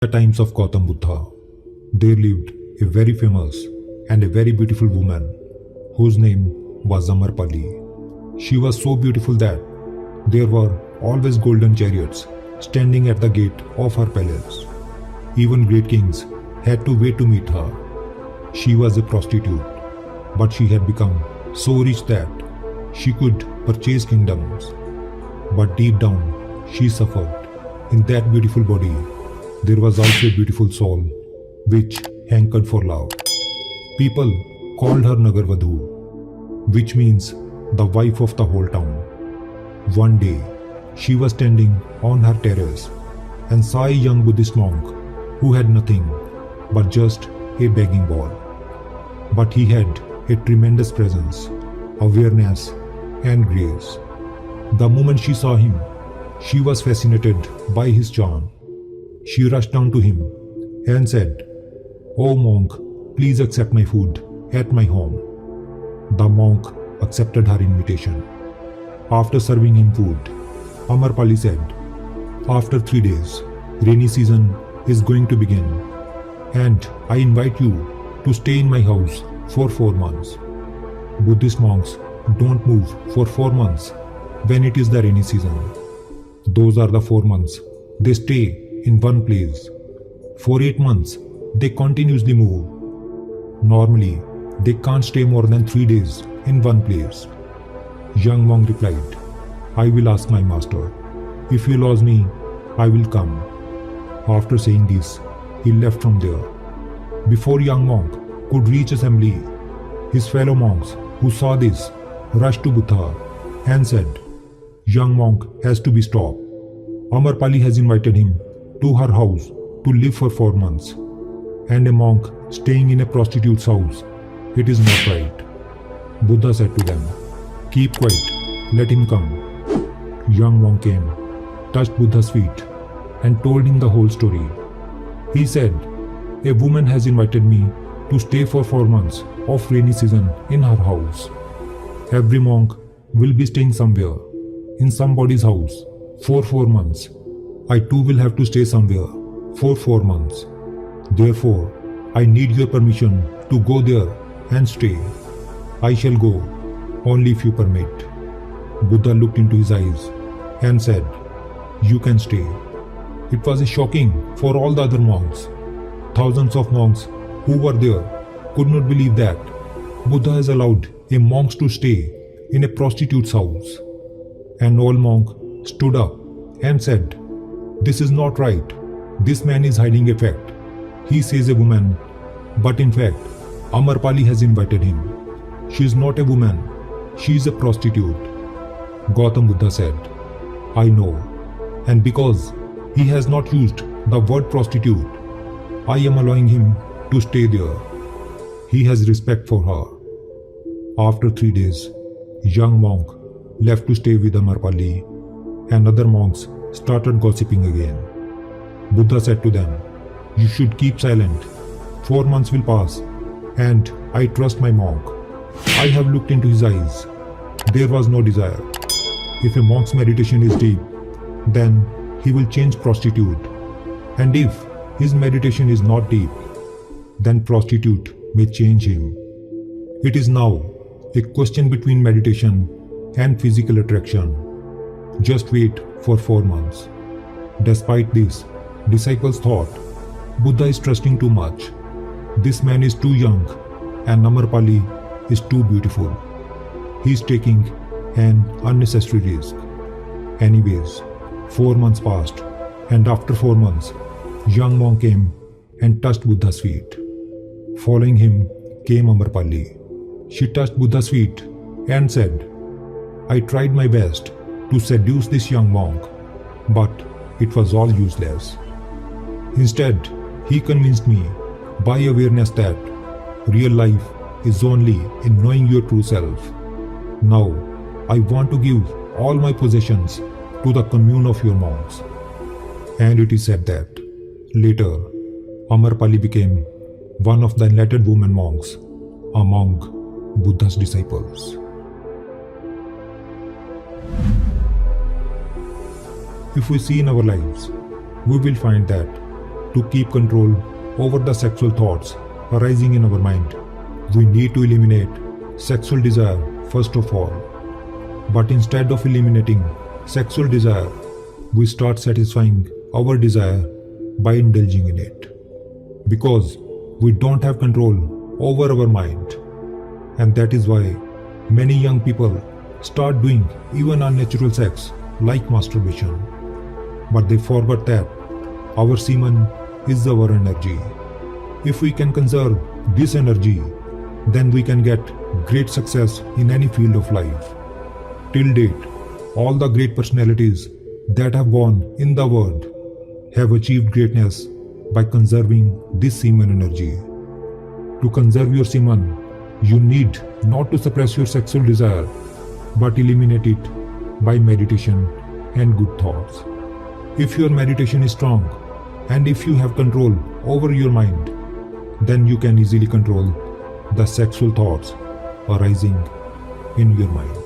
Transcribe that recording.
The times of Gautam Buddha, there lived a very famous and a very beautiful woman whose name was Amarpali. She was so beautiful that there were always golden chariots standing at the gate of her palace. Even great kings had to wait to meet her. She was a prostitute, but she had become so rich that she could purchase kingdoms. But deep down, she suffered. In that beautiful body, there was also a beautiful soul which hankered for love. People called her Nagarvadhu, which means the wife of the whole town. One day, she was standing on her terrace and saw a young Buddhist monk who had nothing but just a begging bowl. But he had a tremendous presence, awareness, and grace. The moment she saw him, she was fascinated by his charm. She rushed down to him and said, "Oh monk, please accept my food at my home." The monk accepted her invitation. After serving him food, Amarpali said, "After 3 days, rainy season is going to begin, and I invite you to stay in my house for 4 months. Buddhist monks don't move for 4 months when it is the rainy season. Those are the 4 months they stay in one place. For 8 months, they continuously move. Normally, they can't stay more than 3 days in one place." Young monk replied, "I will ask my master. If he allows me, I will come." After saying this, he left from there. Before young monk could reach assembly, his fellow monks who saw this rushed to Buddha and said, "Young monk has to be stopped. Amarpali has invited him to her house to live for 4 months, and a monk staying in a prostitute's house. It is not right." Buddha said to them, "Keep quiet, let him come." Young monk came, touched Buddha's feet, and told him the whole story. He said, "A woman has invited me to stay for 4 months of rainy season in her house. Every monk will be staying somewhere, in somebody's house, for 4 months. I too will have to stay somewhere for 4 months. Therefore, I need your permission to go there and stay. I shall go, only if you permit." Buddha looked into his eyes and said, "You can stay." It was shocking for all the other monks. Thousands of monks who were there could not believe that Buddha has allowed a monk to stay in a prostitute's house. An old monk stood up and said, "This is not right. This man is hiding a fact. He says a woman, but in fact, Amarpali has invited him. She is not a woman. She is a prostitute." Gautam Buddha said, "I know, and because he has not used the word prostitute, I am allowing him to stay there. He has respect for her." After 3 days, young monk left to stay with Amarpali, and other monks started gossiping again. Buddha said to them, "You should keep silent. 4 months will pass, and I trust my monk. I have looked into his eyes. There was no desire. If a monk's meditation is deep, then he will change prostitute. And if his meditation is not deep, then prostitute may change him. It is now a question between meditation and physical attraction. Just wait for 4 months." Despite this, disciples thought, Buddha is trusting too much. This man is too young, and Amarpali is too beautiful. He is taking an unnecessary risk. Anyways, 4 months passed, and after 4 months, young monk came and touched Buddha's feet. Following him came Amarpali. She touched Buddha's feet and said, "I tried my best to seduce this young monk, but it was all useless. Instead, he convinced me by awareness that real life is only in knowing your true self. Now, I want to give all my possessions to the commune of your monks." And it is said that later, Amarpali became one of the enlightened women monks among Buddha's disciples. If we see in our lives, we will find that To keep control over the sexual thoughts arising in our mind, we need to eliminate sexual desire first of all. But instead of eliminating sexual desire, we start satisfying our desire by indulging in it. Because we don't have control over our mind. And that is why many young people start doing even unnatural sex like masturbation. But they forgot that our semen is our energy. If we can conserve this energy, then we can get great success in any field of life. Till date, all the great personalities that have gone in the world have achieved greatness by conserving this semen energy. To conserve your semen, you need not to suppress your sexual desire, but eliminate it by meditation and good thoughts. If your meditation is strong, and if you have control over your mind, then you can easily control the sexual thoughts arising in your mind.